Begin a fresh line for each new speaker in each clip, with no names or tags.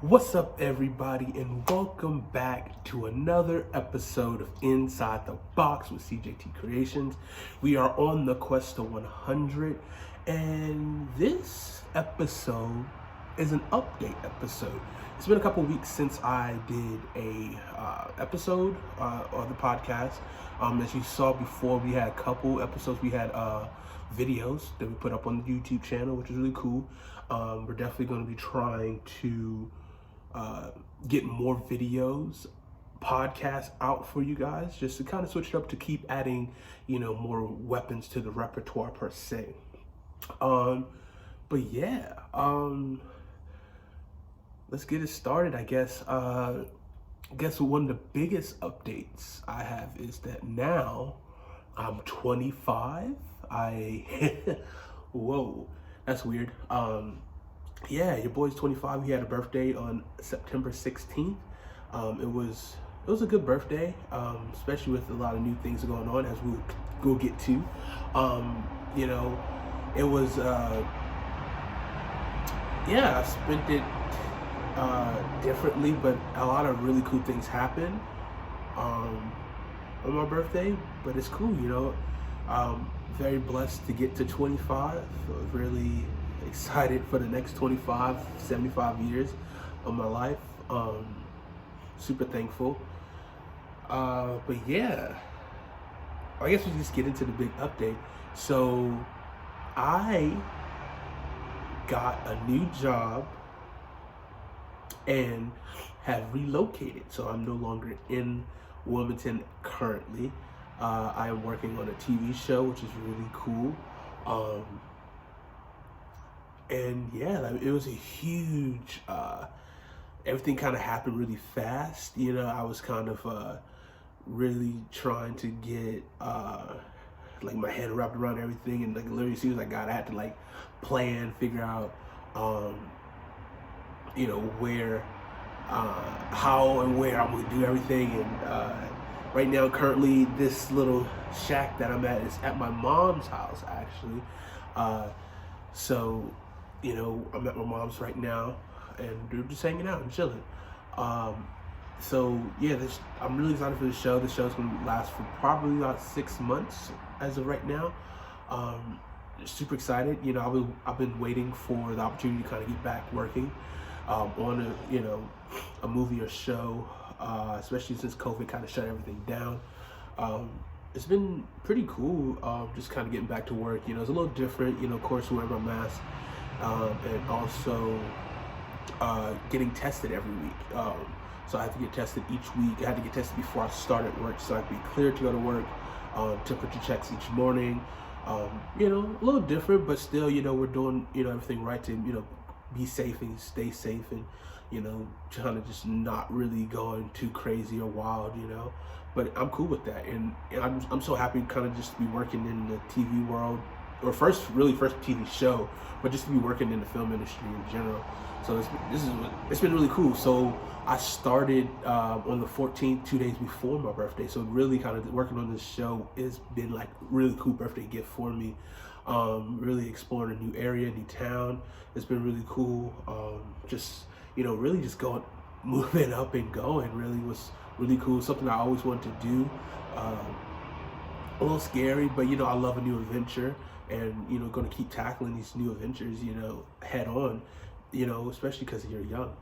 What's up, everybody, and welcome back to another episode of Inside the Box with CJT Creations. We are on the quest to 100, and this episode is an update episode. It's been a couple weeks since I did a episode on the podcast. As you saw before, we had a couple episodes. We had videos that we put up on the YouTube channel, which is really cool. We're definitely going to be trying to get more videos, podcasts out for you guys, just to kind of switch it up to keep adding, more weapons to the repertoire per se. But yeah, let's get it started. I guess one of the biggest updates I have is that now I'm 25. Whoa, that's weird. Yeah, your boy's 25. He had a birthday on September 16th. It was a good birthday, especially with a lot of new things going on, as we'll get to. It was I spent it differently, but a lot of really cool things happened on my birthday. But it's cool, very blessed to get to 25. Really excited for the next 25, 75 years of my life. Super thankful. But yeah, I guess we just get into the big update. So I got a new job and have relocated. So I'm no longer in Wilmington currently. I am working on a TV show, which is really cool. And yeah, it was a huge, everything kind of happened really fast. I was kind of really trying to get my head wrapped around everything, and literally as soon as I got, I had to plan, figure out, where, how and where I'm gonna do everything. And right now, currently, this little shack that I'm at is at my mom's house, actually. So I'm at my mom's right now, and we're just hanging out and chilling. So yeah, I'm really excited for the show. The show's gonna last for probably about 6 months as of right now. Super excited. I've been waiting for the opportunity to kind of get back working on a movie or show, especially since COVID kind of shut everything down. It's been pretty cool, just kind of getting back to work. It's a little different, of course, wearing my mask, and also getting tested every week. So I had to get tested each week. I had to get tested before I started work, so I could be cleared to go to work. Temperature checks each morning. A little different, but still, we're doing, everything right to, be safe and stay safe, and, trying to just not really going too crazy or wild, But I'm cool with that, and I'm so happy kind of just to be working in the TV world, or first TV show, but just to be working in the film industry in general. So it's been really cool. So I started on the 14th, 2 days before my birthday. So really kind of working on this show has been really cool birthday gift for me. Really exploring a new area, new town. It's been really cool. Really just moving up and going really was really cool. Something I always wanted to do. A little scary, but I love a new adventure, and going to keep tackling these new adventures, head on, especially because you're young.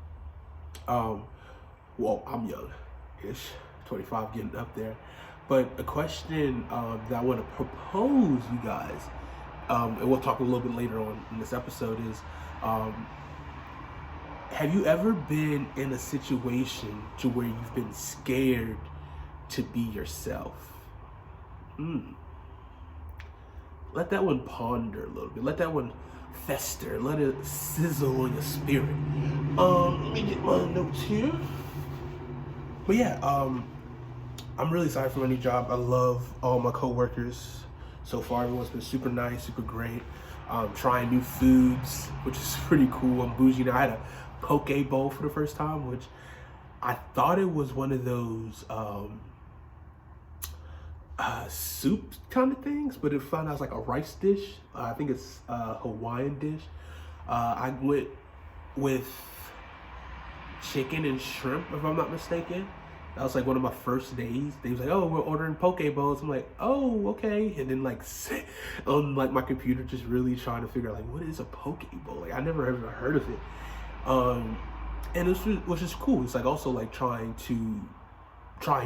Well, I'm young-ish, 25, getting up there. But a question that I want to propose you guys, and we'll talk a little bit later on in this episode, is have you ever been in a situation to where you've been scared to be yourself? Let that one ponder a little bit. Let that one fester. Let it sizzle on your spirit. Let me get my notes here. But yeah, I'm really excited for my new job. I love all my coworkers so far. Everyone's been super nice, super great. Trying new foods, which is pretty cool. I'm bougie now. I had a poke bowl for the first time, which I thought it was one of those soup kind of things, but it found out it's like a rice dish. I think it's a Hawaiian dish. I went with chicken and shrimp, if I'm not mistaken. That was like one of my first days. They was like, "Oh, we're ordering poke bowls." I'm like, "Oh, okay." And then like on like my computer, just really trying to figure out like, what is a poke bowl? Like I never ever heard of it. And which is cool. It's like also like trying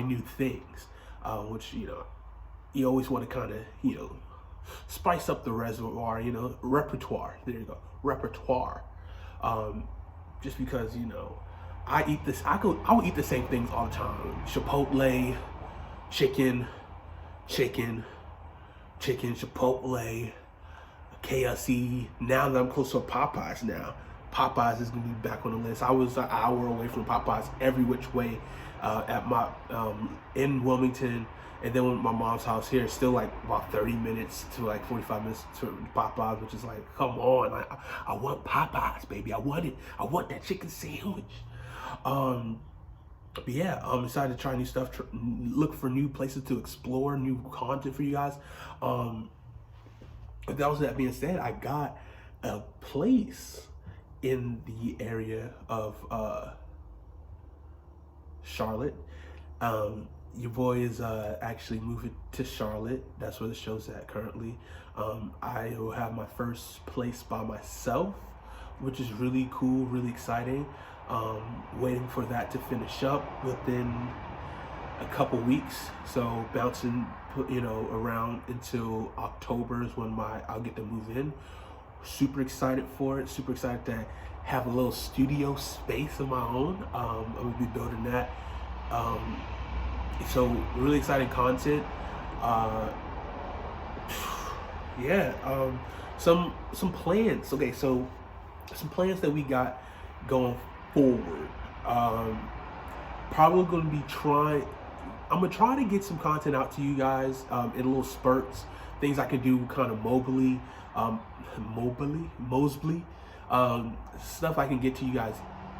new things, which you always want to kind of spice up the reservoir, repertoire. There you go, repertoire. Just because I would eat the same things all the time. Chipotle, chicken, Chipotle, KFC. Now that I'm close to Popeyes now, Popeyes is gonna be back on the list. I was an hour away from Popeyes every which way at my in Wilmington, and then with my mom's house here, it's still like about 30 minutes to like 45 minutes to Popeyes, which is like, come on, I want Popeyes, baby. I want that chicken sandwich. But yeah, I'm excited to try new stuff, look for new places to explore, new content for you guys. That being said, I got a place in the area of Charlotte. Your boy is actually moving to Charlotte. That's where the show's at currently. I will have my first place by myself, which is really cool, really exciting. Waiting for that to finish up within a couple weeks. So bouncing, around until October is when I'll get to move in. Super excited for it. Super excited to have a little studio space of my own. I'm gonna be building that. So really exciting content. Some plans. Okay, so some plans that we got going forward. Probably gonna be I'm gonna try to get some content out to you guys in little spurts, things I can do kind of mobily, stuff I can get to you guys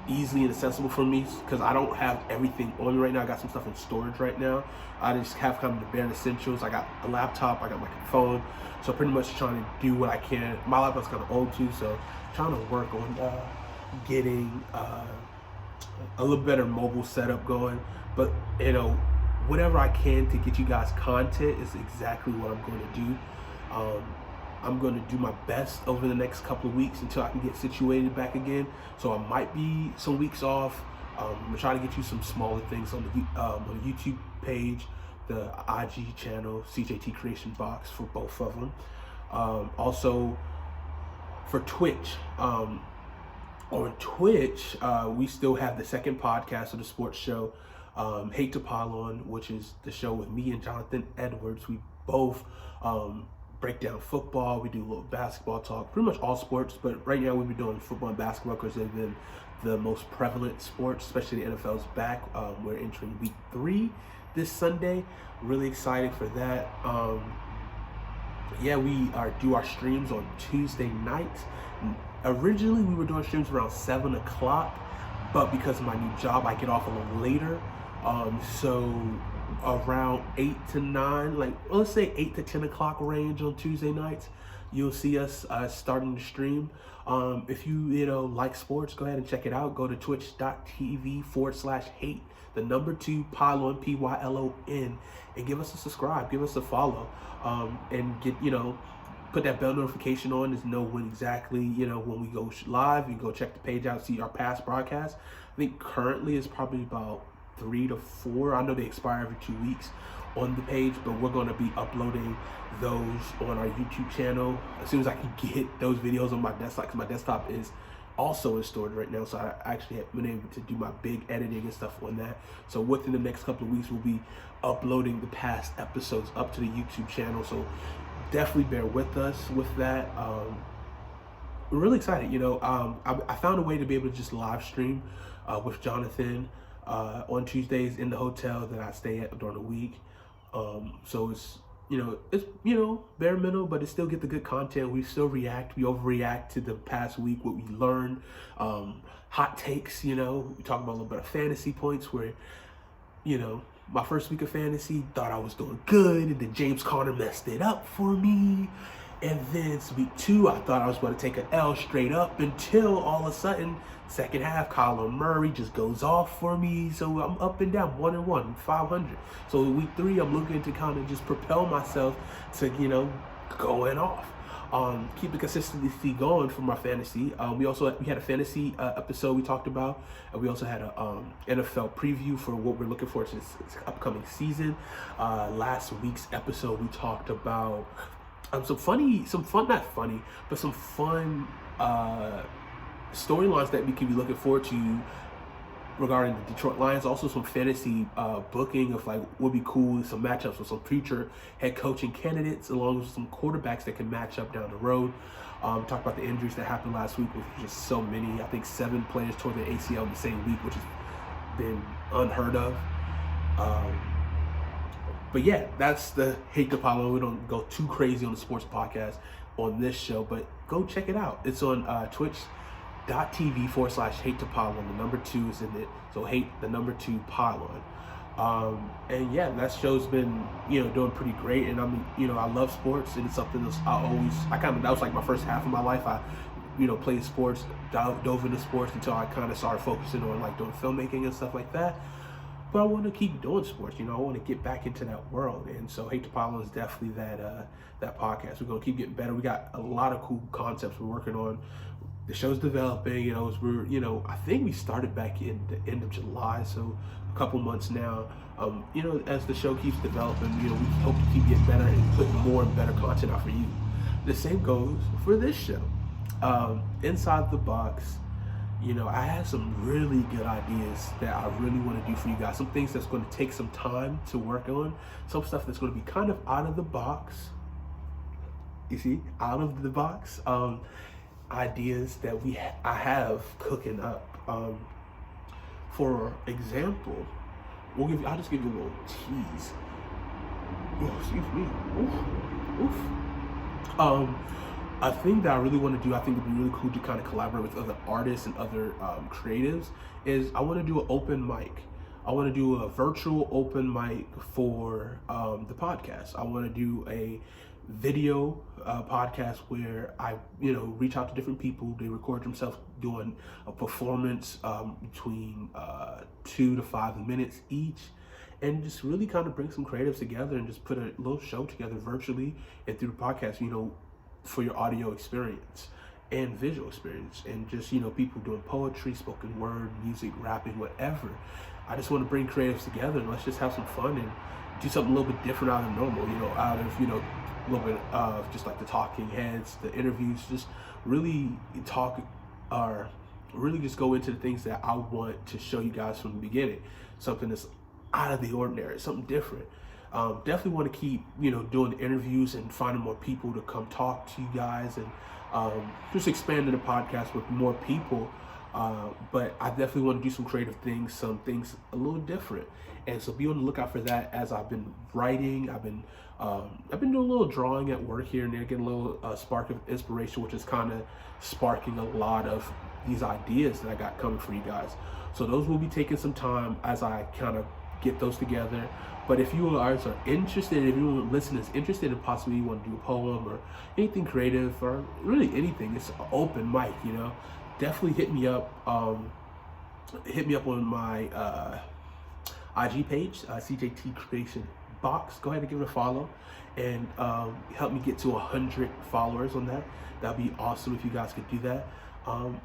easily and accessible for me, because I don't have everything on me right now. I got some stuff in storage right now. I just have kind of the bare essentials. I got a laptop, I got my phone, so pretty much trying to do what I can. My laptop's kind of old too, so trying to work on getting a little better mobile setup going. But whatever I can to get you guys content is exactly what I'm going to do. I'm going to do my best over the next couple of weeks until I can get situated back again. So I might be some weeks off. I'm going to try to get you some smaller things on the YouTube page, the IG channel, CJT Creation Box, for both of them. Also for Twitch. On Twitch, we still have the second podcast of the sports show, Hate to Pile On, which is the show with me and Jonathan Edwards. We both break down football. We do a little basketball talk, pretty much all sports, but right now we'll be doing football and basketball because they've been the most prevalent sports, especially the NFL's back. We're entering week 3 this Sunday. Really excited for that. We do our streams on Tuesday nights. Originally, we were doing streams around 7 o'clock, but because of my new job, I get off a little later. So around 8 to 9, like let's say 8 to 10 o'clock range on Tuesday nights, you'll see us starting to stream. If you like sports, go ahead and check it out. Go to twitch.tv/hate, the number 2 pylon, PYLON, and give us a subscribe, give us a follow, and get put that bell notification on to know when exactly when we go live. You can go check the page out, see our past broadcasts. I think currently it's probably about 3 to 4. I know they expire every 2 weeks on the page, but we're going to be uploading those on our YouTube channel as soon as I can get those videos on my desktop, because my desktop is also in storage right now, so I actually have been able to do my big editing and stuff on that. So within the next couple of weeks, we'll be uploading the past episodes up to the YouTube channel, so definitely bear with us with that. We're really excited. I found a way to be able to just live stream with Jonathan on Tuesdays in the hotel that I stay at during the week. So it's bare minimum, but it still get the good content. We still react. We overreact to the past week, what we learned. Hot takes. We talk about a little bit of fantasy points where, my first week of fantasy, thought I was doing good, and then James Conner messed it up for me. And then week 2, I thought I was going to take an L straight up until all of a sudden, second half, Kyler Murray just goes off for me. So I'm up and down, 1-1, 500. So week 3, I'm looking to kind of just propel myself to, going off. Keep the consistency going for my fantasy. We had a fantasy episode we talked about, and we also had a NFL preview for what we're looking for to this upcoming season. Last week's episode we talked about some fun storylines that we can be looking forward to regarding the Detroit Lions. Also some fantasy booking of like would be cool, some matchups with some future head coaching candidates, along with some quarterbacks that can match up down the road. Talk about the injuries that happened last week, which was just so many. I think 7 players tore their ACL in the same week, which has been unheard of. But yeah, that's the Hate to Pile On. We don't go too crazy on the sports podcast on this show, but go check it out. It's on twitch.tv/Hate to Pile On. The number 2 is in it, so hate the number 2 pile on. And yeah, that show's been doing pretty great. And I love sports, and it's something that that was like my first half of my life. I played sports, dove into sports until I kind of started focusing on like doing filmmaking and stuff like that. But I want to keep doing sports, I want to get back into that world. And so Hate to Pile On is definitely that podcast. We're going to keep getting better. We got a lot of cool concepts we're working on. The show's developing, I think we started back in the end of July, so a couple months now. As the show keeps developing, we hope to keep getting better and put more and better content out for you. The same goes for this show. Inside the Box, I have some really good ideas that I really want to do for you guys. Some things that's going to take some time to work on. Some stuff that's going to be kind of out of the box. You see, out of the box. Ideas that I have cooking up. For example, I'll just give you a little tease. Oh, excuse me. Oof. A thing that I really want to do, I think would be really cool to kind of collaborate with other artists and other creatives, is I want to do an open mic. I want to do a virtual open mic for the podcast. I want to do a video podcast where I reach out to different people. They record themselves doing a performance between 2 to 5 minutes each, and just really kind of bring some creatives together and just put a little show together virtually and through the podcast, for your audio experience and visual experience, and just people doing poetry, spoken word, music, rapping, whatever. I just want to bring creatives together and let's just have some fun and do something a little bit different out of normal, out of a little bit of just like the talking heads, the interviews, just really talk, or really just go into the things that I want to show you guys from the beginning. Something that's out of the ordinary, something different. Definitely want to keep, doing interviews and finding more people to come talk to you guys, and just expanding the podcast with more people. But I definitely want to do some creative things, some things a little different. And so be on the lookout for that. As I've been writing, I've been doing a little drawing at work here and there, getting a little spark of inspiration, which is kind of sparking a lot of these ideas that I got coming for you guys. So those will be taking some time as I kind of get those together. But if you guys are interested, if you listen is interested in possibly you want to do a poem or anything creative or really anything, it's an open mic, definitely hit me up. Hit me up on my IG page, CJT Creation Box. Go ahead and give it a follow and help me get to 100 followers on that. That'd be awesome if you guys could do that.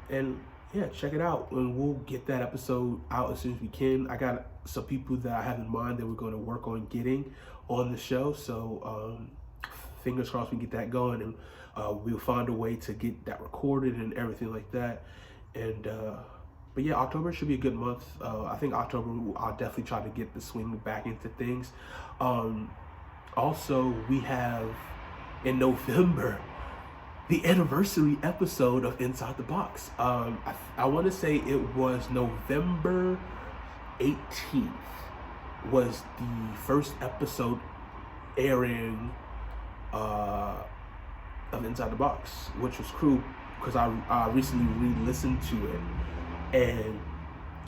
And yeah, check it out, and we'll get that episode out as soon as we can. I got some people that I have in mind that we're going to work on getting on the show, so fingers crossed we get that going, and we'll find a way to get that recorded and everything like that. And but yeah, October should be a good month. I think October I'll definitely try to get the swing back into things. Also, we have in November the anniversary episode of Inside the Box. I want to say it was November 18th was the first episode airing of Inside the Box, which was cool because I recently re-listened to it, and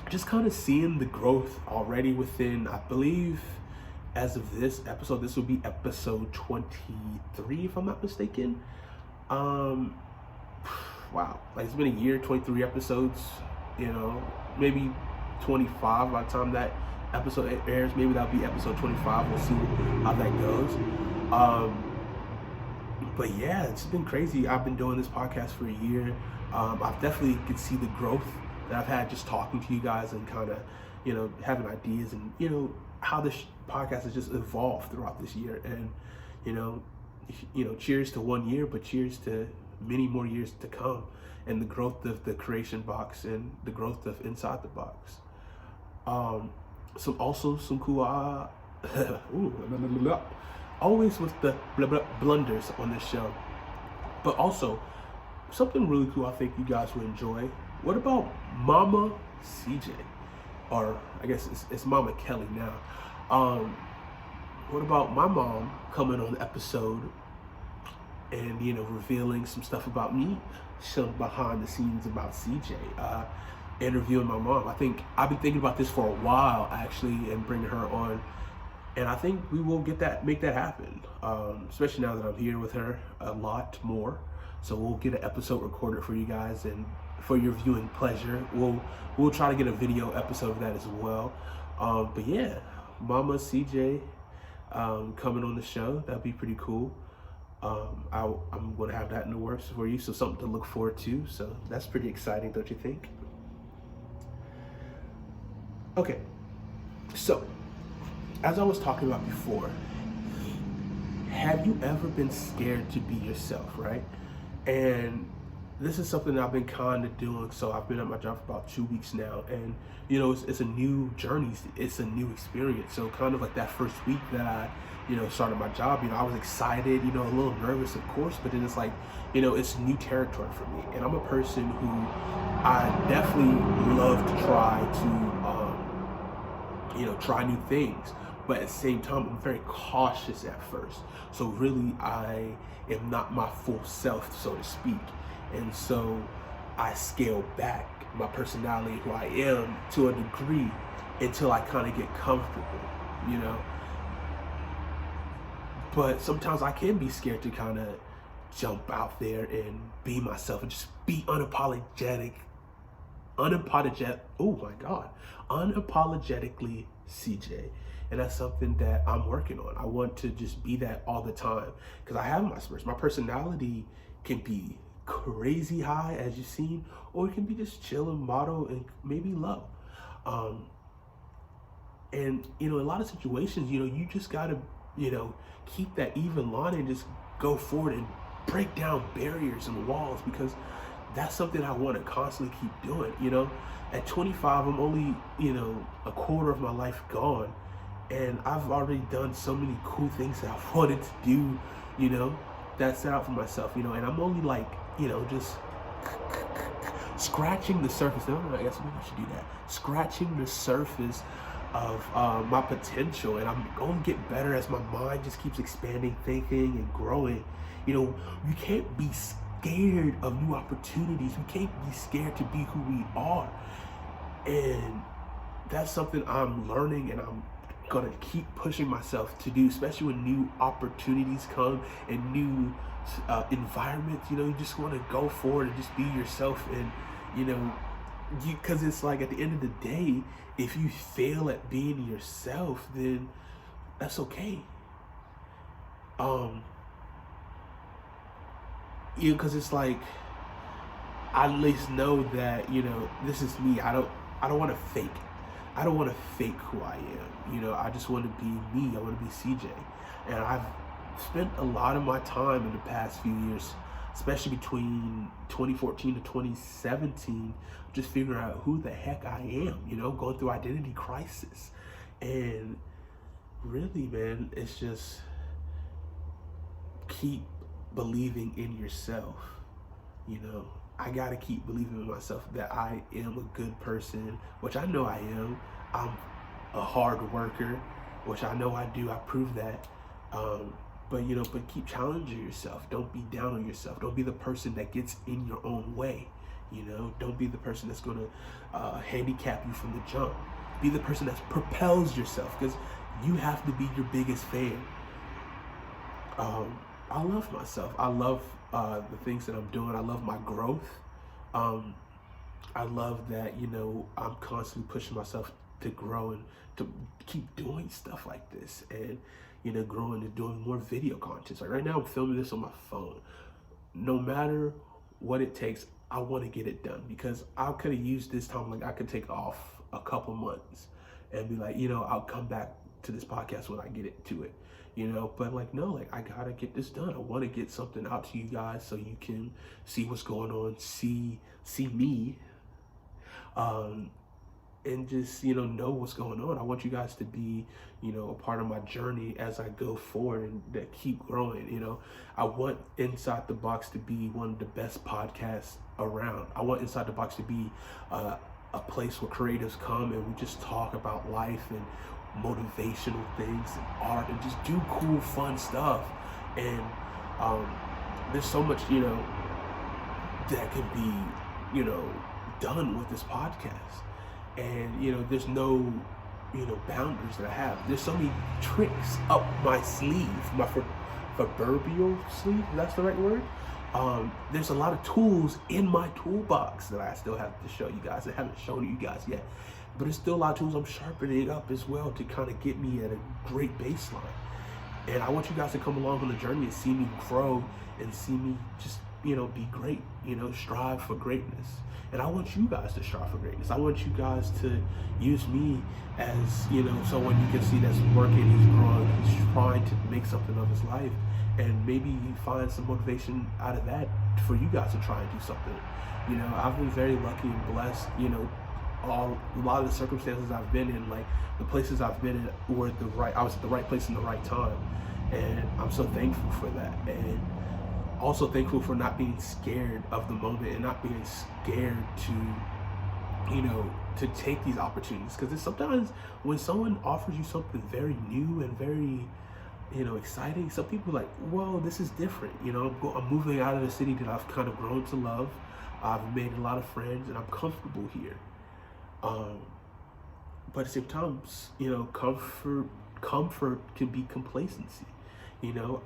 just kind of seeing the growth already within, I believe as of this episode, this will be episode 23, if I'm not mistaken. Wow, like it's been a year, 23 episodes, you know, maybe 25 by the time that episode airs. Maybe that'll be episode 25. We'll see how that goes. But yeah, it's been crazy. I've been doing this podcast for a year. I've definitely could see the growth that I've had just talking to you guys and kind of, you know, having ideas and, you know, how this podcast has just evolved throughout this year. And, you know, cheers to 1 year, but cheers to many more years to come, and the growth of the Creation Box and the growth of Inside the Box. Some cool, always with the blunders on this show, but also something really cool I think you guys will enjoy. What about Mama CJ? Or I guess it's Mama Kelly now. What about my mom coming on the episode and, you know, revealing some stuff about me, some behind the scenes about CJ, interviewing my mom. I think I've been thinking about this for a while actually, and bringing her on, and I think we will make that happen, especially now that I'm here with her a lot more. So we'll get an episode recorded for you guys, and for your viewing pleasure, we'll try to get a video episode of that as well. But yeah, Mama CJ coming on the show, that'd be pretty cool. I'm gonna have that in the works for you, so something to look forward to. So that's pretty exciting, don't you think? Okay, so as I was talking about before, have you ever been scared to be yourself, right? And this is something that I've been kind of doing. So I've been at my job for about 2 weeks now, and you know, it's a new journey, it's a new experience. So kind of like that first week that I, you know, started my job, you know, I was excited, you know, a little nervous, of course, but then it's like, you know, it's new territory for me. And I'm a person who I definitely love to try to, you know, try new things. But at the same time, I'm very cautious at first. So really, I am not my full self, so to speak. And so I scale back my personality, who I am, to a degree until I kind of get comfortable, you know. But sometimes I can be scared to kind of jump out there and be myself and just be unapologetically CJ. And that's something that I'm working on. I want to just be that all the time, because I have my spurts. My personality can be crazy high, as you've seen, or it can be just chill and model and maybe low. And, you know, in a lot of situations, you know, you just got to, you know, keep that even line and just go forward and break down barriers and walls, because that's something I want to constantly keep doing. You know, at 25, I'm only, you know, a quarter of my life gone, and I've already done so many cool things that I wanted to do, you know, that I set out for myself, you know, and I'm only like, you know, just scratching the surface. No, I guess maybe I should do that. Scratching the surface of my potential, and I'm going to get better as my mind just keeps expanding, thinking, and growing. You know, you can't be scared of new opportunities. We can't be scared to be who we are, and that's something I'm learning, and I'm gonna keep pushing myself to do, especially when new opportunities come and new environments. You know, you just want to go forward and just be yourself, and you know, because it's like at the end of the day, if you fail at being yourself, then that's okay. You know, because it's like, I at least know that, you know, this is me. I don't want to fake. I don't want to fake who I am. You know, I just want to be me. I want to be CJ. And I've spent a lot of my time in the past few years, especially between 2014 to 2017, just figuring out who the heck I am, you know, going through identity crisis. And really, man, it's just keep believing in yourself. You know, I gotta keep believing in myself that I am a good person, which I know I am. I'm a hard worker, which I know I do. I prove that. But you know, but keep challenging yourself. Don't be down on yourself. Don't be the person that gets in your own way. You know, don't be the person that's gonna handicap you from the jump. Be the person that propels yourself, because You have to be your biggest fan. I love myself. I love the things that I'm doing. I love my growth. I love that, you know, I'm constantly pushing myself to grow and to keep doing stuff like this, and, you know, growing and doing more video content. Like right now I'm filming this on my phone. No matter what it takes, I want to get it done, because I could have used this time, like I could take off a couple months and be like, you know, I'll come back to this podcast when I get it to it, you know. But like, no, like I gotta get this done. I want to get something out to you guys so you can see what's going on, see me, and just, you know what's going on. I want you guys to be, you know, a part of my journey as I go forward and that keep growing. You know, I want Inside the Box to be one of the best podcasts around. I want Inside the Box to be a place where creatives come and we just talk about life and motivational things and art and just do cool, fun stuff. And there's so much, you know, that can be, you know, done with this podcast. And, you know, there's no, you know, boundaries that I have. There's so many tricks up my sleeve, my proverbial sleeve, if that's the right word. There's a lot of tools in my toolbox that I still have to show you guys. I haven't shown you guys yet. But there's still a lot of tools I'm sharpening up as well to kind of get me at a great baseline. And I want you guys to come along on the journey and see me grow and see me just, you know, be great, you know, strive for greatness. And I want you guys to strive for greatness. I want you guys to use me as, you know, someone you can see that's working, he's growing, he's trying to make something of his life. And maybe you find some motivation out of that for you guys to try and do something. You know, I've been very lucky and blessed, you know, a lot of the circumstances I've been in, like the places I've been in were I was at the right place in the right time. And I'm so thankful for that. And also thankful for not being scared of the moment and not being scared to, you know, to take these opportunities. Because sometimes when someone offers you something very new and very, you know, exciting, some people are like, well, this is different. You know, I'm moving out of the city that I've kind of grown to love. I've made a lot of friends and I'm comfortable here. But at the same time, you know, comfort can be complacency. You know,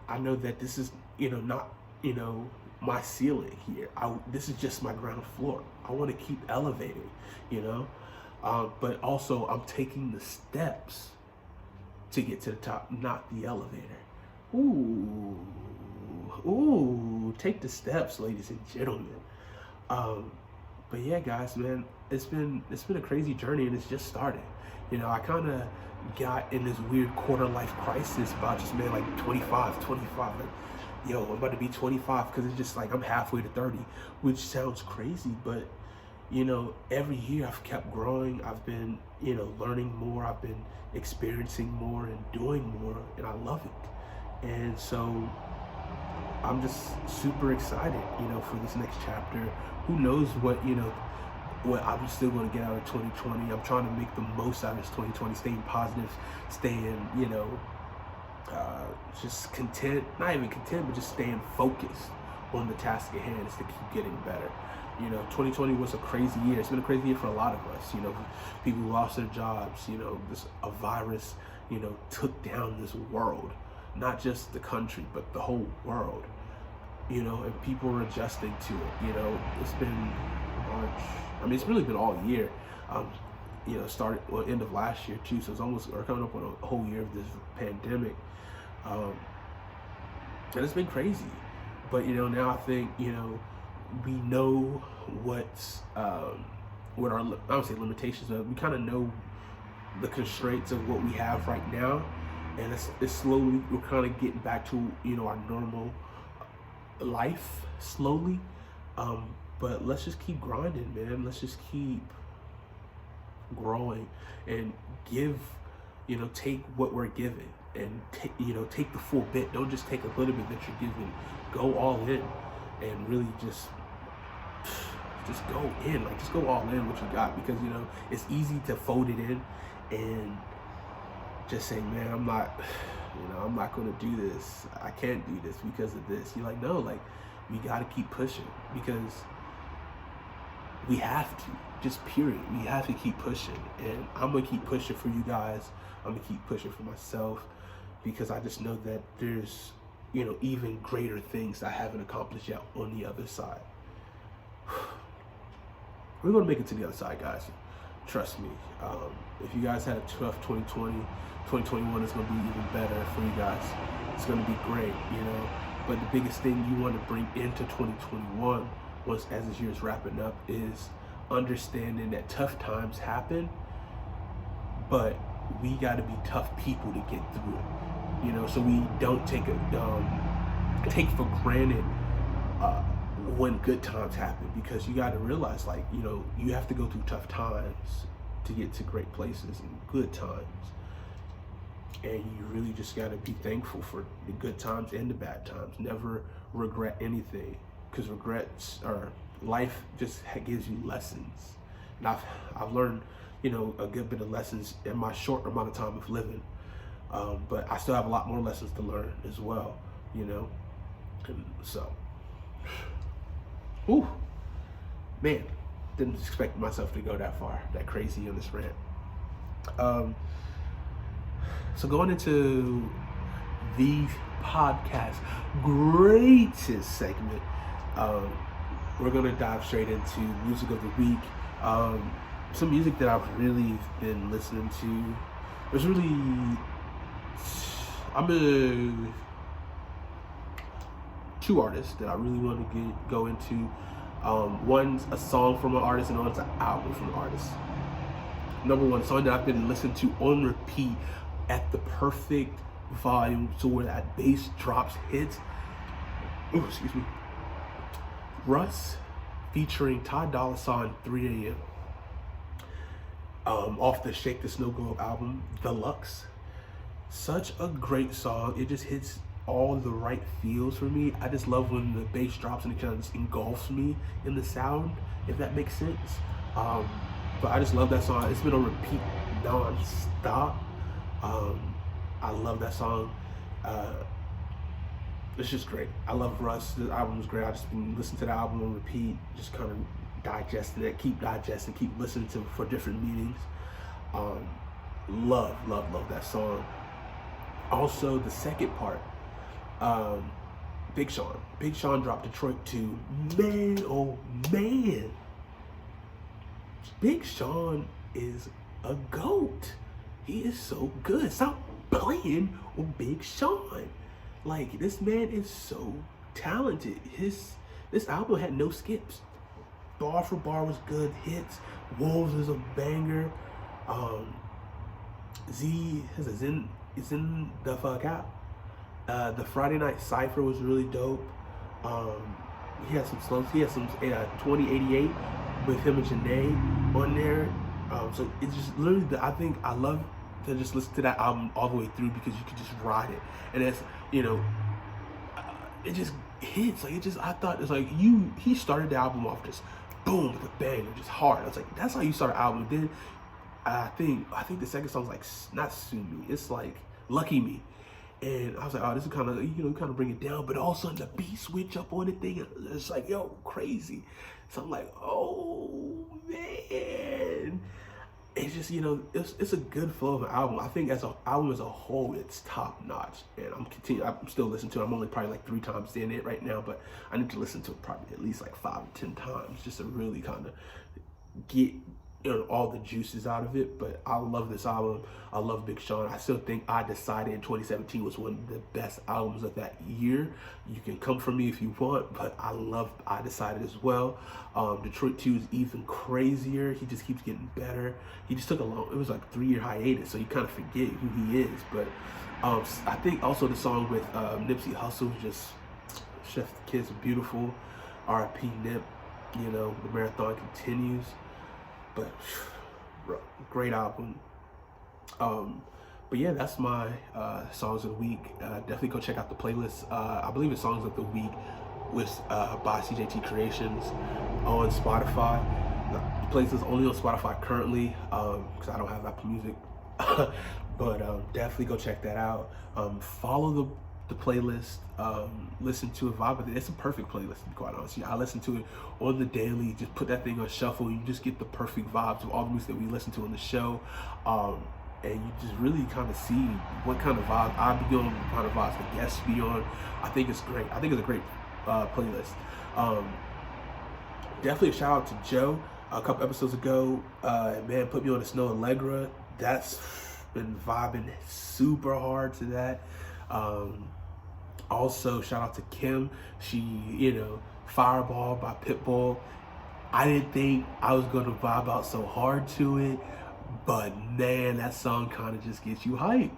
I know that this is, you know, not, you know, my ceiling here. This is just my ground floor. I want to keep elevating, you know, but also I'm taking the steps to get to the top, not the elevator. Ooh, take the steps, ladies and gentlemen. But yeah, guys, man, it's been a crazy journey and it's just started. You know, I kind of got in this weird quarter life crisis about just, man, like 25, like, yo, I'm about to be 25, because it's just like I'm halfway to 30, which sounds crazy, but, you know, every year I've kept growing. I've been, you know, learning more. I've been experiencing more and doing more, and I love it. And so I'm just super excited, you know, for this next chapter. Who knows what, you know, what I'm still going to get out of 2020. I'm trying to make the most out of this 2020, staying positive, staying, you know, just content, not even content, but just staying focused on the task at hand is to keep getting better. You know, 2020 was a crazy year. It's been a crazy year for a lot of us. You know, people who lost their jobs, you know, a virus, you know, took down this world, not just the country, but the whole world. You know, and people are adjusting to it. You know, it's been March. I mean, it's really been all year. You know, started end of last year too, so it's almost, or coming up on a whole year of this pandemic. And it's been crazy. But, you know, now I think, you know, we know what our, I would say limitations are. We kind of know the constraints of what we have right now. And it's slowly, we're kind of getting back to, you know, our normal life slowly. But let's just keep grinding, man. Let's just keep growing and give, you know, take what we're given and you know, take the full bit. Don't just take a little bit that you're giving. Go all in and really just go in. Like, just go all in what you got, because, you know, it's easy to fold it in and just say, man, I'm not going to do this. I can't do this because of this. You're like, no, like, we got to keep pushing, because we have to, just period. We have to keep pushing, and I'm gonna keep pushing for you guys. I'm gonna keep pushing for myself, because I just know that there's, you know, even greater things I haven't accomplished yet on the other side. We're gonna make it to the other side, guys. Trust me. If you guys had a tough 2020, 2021 is gonna be even better for you guys. It's gonna be great, you know. But the biggest thing you want to bring into 2021, once as this year is wrapping up, is understanding that tough times happen, but we got to be tough people to get through it. You know, so we don't take for granted when good times happen, because you got to realize, like, you know, you have to go through tough times to get to great places and good times. And you really just got to be thankful for the good times and the bad times. Never regret anything, because regrets, or life just gives you lessons. And I've learned, you know, a good bit of lessons in my short amount of time of living. But I still have a lot more lessons to learn as well, you know. And so, ooh, man, didn't expect myself to go that far, that crazy on this rant. So going into the podcast greatest segment, we're gonna dive straight into music of the week. Some music that I've really been listening to. There's really, two artists that I really want to go into. One's a song from an artist, and one's an album from an artist. Number one song that I've been listening to on repeat at the perfect volume, so where that bass drops hits. Oh, excuse me. Russ featuring Ty Dolla $ign, 3 AM. Off the Shake the Snow Globe album, Deluxe. Such a great song. It just hits all the right feels for me. I just love when the bass drops and it kind of just engulfs me in the sound, if that makes sense. But I just love that song. It's been on repeat non-stop. I love that song. It's just great. I love Russ. The album is great. I just been listening to the album on repeat, just kind of digesting it, keep digesting, keep listening to it for different meanings. Love that song. Also, the second part, Big Sean. Big Sean dropped Detroit 2. Man, oh man. Big Sean is a GOAT. He is so good. Stop playing on Big Sean. Like, this man is so talented. This album had no skips. Bar for bar was good. Hits. Wolves is a banger. Z is in the fuck out. The Friday Night Cypher was really dope. He had some slows. He had some 2088 with him and Janae on there. So it's just literally, I love to just listen to that album all the way through, because you can just ride it. And it's, you know, it just hits. Like, I thought it's like he started the album off just boom with a bang, just hard. I was like, that's how you start an album. Then I think the second song's like, not Sue Me, it's like Lucky Me. And I was like, oh, this is kind of, you know, kind of bring it down. But all of a sudden the beat switch up on the thing. It's like, yo, crazy. So I'm like, oh, man. It's just, you know, it's a good flow of an album. I think as an album as a whole, it's top notch. And I'm still listening to it. I'm only probably like 3 times in it right now. But I need to listen to it probably at least like 5 or 10 times just to really kind of get, you know, all the juices out of it. But I love this album. I love Big Sean. I still think I Decided in 2017 was one of the best albums of that year. You can come for me if you want, but I love I Decided as well. Detroit 2 is even crazier. He just keeps getting better. He just took it was like a 3-year hiatus, so you kind of forget who he is. But I think also the song with Nipsey Hussle, just Chef the Kid's beautiful. R.I.P. Nip. You know, the marathon continues. But great album. But yeah, that's my songs of the week. Definitely go check out the playlist. I believe it's Songs of the Week with by CJT Creations on Spotify. The playlist is only on Spotify currently because I don't have Apple Music. But definitely go check that out. Follow the playlist, listen to it, vibe with it. It's a perfect playlist, to be quite honest. I listen to it on the daily, just put that thing on shuffle. You just get the perfect vibes of all the music that we listen to on the show. And you just really kind of see what kind of vibe I be on, what kind of vibes the guests be on. I think it's great. I think it's a great playlist. Definitely a shout out to Joe. A couple episodes ago, man, put me on the Snow Allegra. That's been vibing super hard to that. Also, shout out to Kim. She, Fireball by Pitbull. I didn't think I was going to vibe out so hard to it, but man, that song kind of just gets you hyped.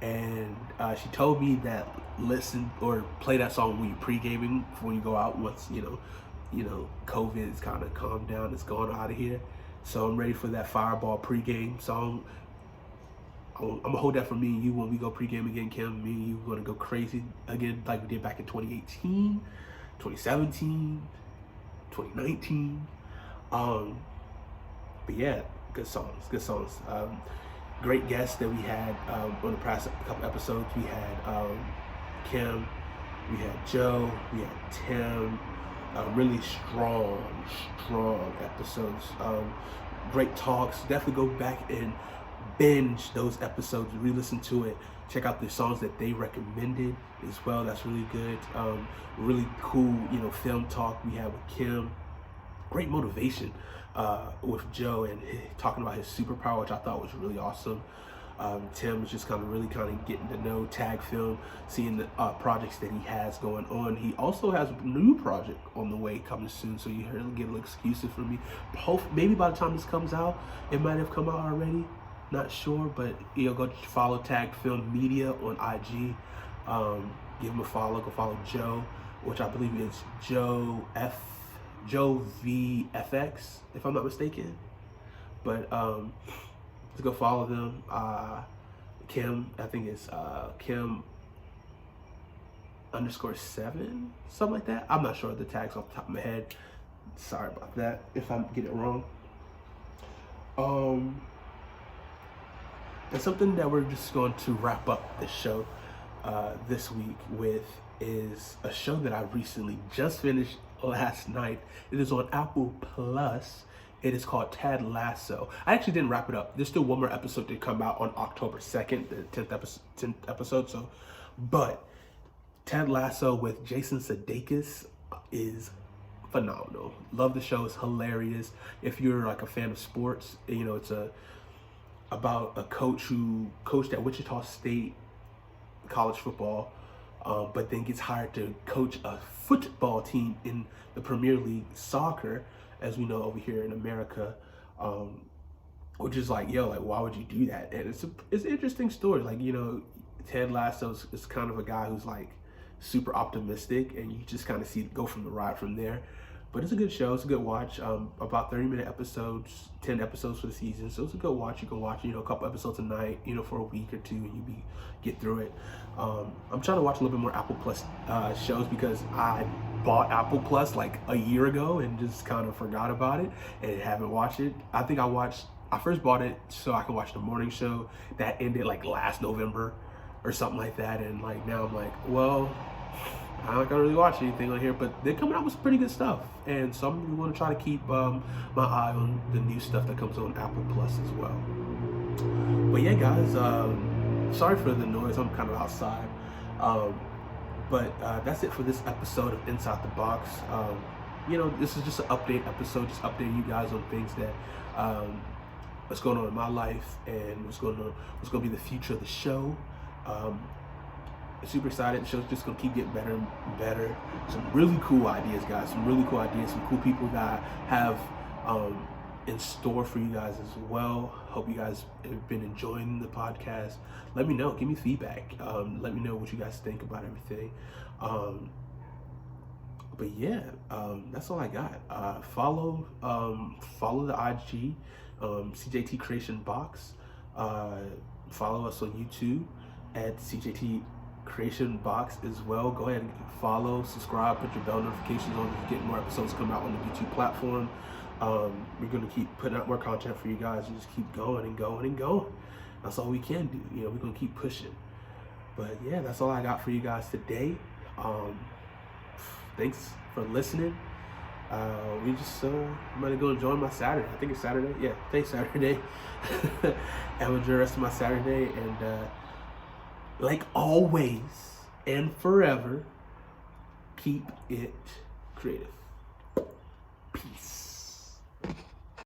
And she told me that listen or play that song when you're pre-gaming before you go out once, COVID is kind of calmed down, it's gone out of here. So I'm ready for that Fireball pre-game song. I'm gonna hold that for me and you when we go pre-game again, Kim. Me and you gonna go crazy again like we did back in 2018, 2017, 2019. But yeah, good songs. Great guests that we had on the past couple episodes. We had Kim, we had Joe, we had Tim. Really strong episodes. Great talks. Definitely go back and binge those episodes, re-listen to it, check out the songs that they recommended as well. That's really good. Really cool, film talk we had with Kim. Great motivation with Joe and talking about his superpower, which I thought was really awesome. Tim was just really getting to know Tag Film, seeing the projects that he has going on. He also has a new project on the way coming soon, so you heard get a little exclusive from me. Maybe by the time this comes out, it might have come out already. Not sure, but go follow Tag Film Media on IG. Give him a follow. Go follow Joe, which I believe is Joe VFX, if I'm not mistaken. But let's go follow them. Kim, I think it's Kim _7, something like that. I'm not sure of the tags off the top of my head. Sorry about that if I get it wrong. And something that we're just going to wrap up the show this week with is a show that I recently just finished last night. It is on Apple Plus. It is called Ted Lasso. I actually didn't wrap it up. There's still one more episode to come out on October 2nd, the 10th episode. But Ted Lasso with Jason Sudeikis is phenomenal. Love the show. It's hilarious. If you're like a fan of sports, it's about a coach who coached at Wichita State college football, but then gets hired to coach a football team in the Premier League soccer, as we know over here in America, which is why would you do that? And it's an interesting story. Ted Lasso is kind of a guy who's super optimistic, and you just kind of go from the ride from there. But it's a good show. It's a good watch. About 30-minute episodes, 10 episodes for the season. So it's a good watch. You can watch, a couple episodes a night, for a week or two, and get through it. I'm trying to watch a little bit more Apple Plus shows because I bought Apple Plus a year ago and just kind of forgot about it and haven't watched it. I think I first bought it so I could watch the morning show that ended last November or something like that. And now I'm well, I'm not gonna really watch anything on here, but they're coming out with some pretty good stuff, and so I'm gonna try to keep my eye on the new stuff that comes on Apple Plus as well. But yeah, guys, sorry for the noise. I'm kind of outside, but that's it for this episode of Inside the Box. This is just an update episode, just updating you guys on things that what's going on in my life and what's going to be the future of the show. Super excited. The show's just gonna keep getting better and better. Some really cool ideas, guys. Some really cool ideas. Some cool people that I have in store for you guys as well. Hope you guys have been enjoying the podcast. Let me know. Give me feedback. Let me know what you guys think about everything. But yeah, that's all I got. Follow the IG, CJT Creation Box. Follow us on YouTube at CJT Creation Box as well. Go ahead and follow, subscribe, put your bell notifications on to get more episodes come out on the YouTube platform. We're going to keep putting out more content for you guys and just keep going and going and going. That's all we can do. We're going to keep pushing. But yeah, that's all I got for you guys today. Thanks for listening. I'm gonna go enjoy my Saturday. I think it's Saturday. Yeah, today's Saturday. And enjoy the rest of my Saturday. And like always and forever, keep it creative.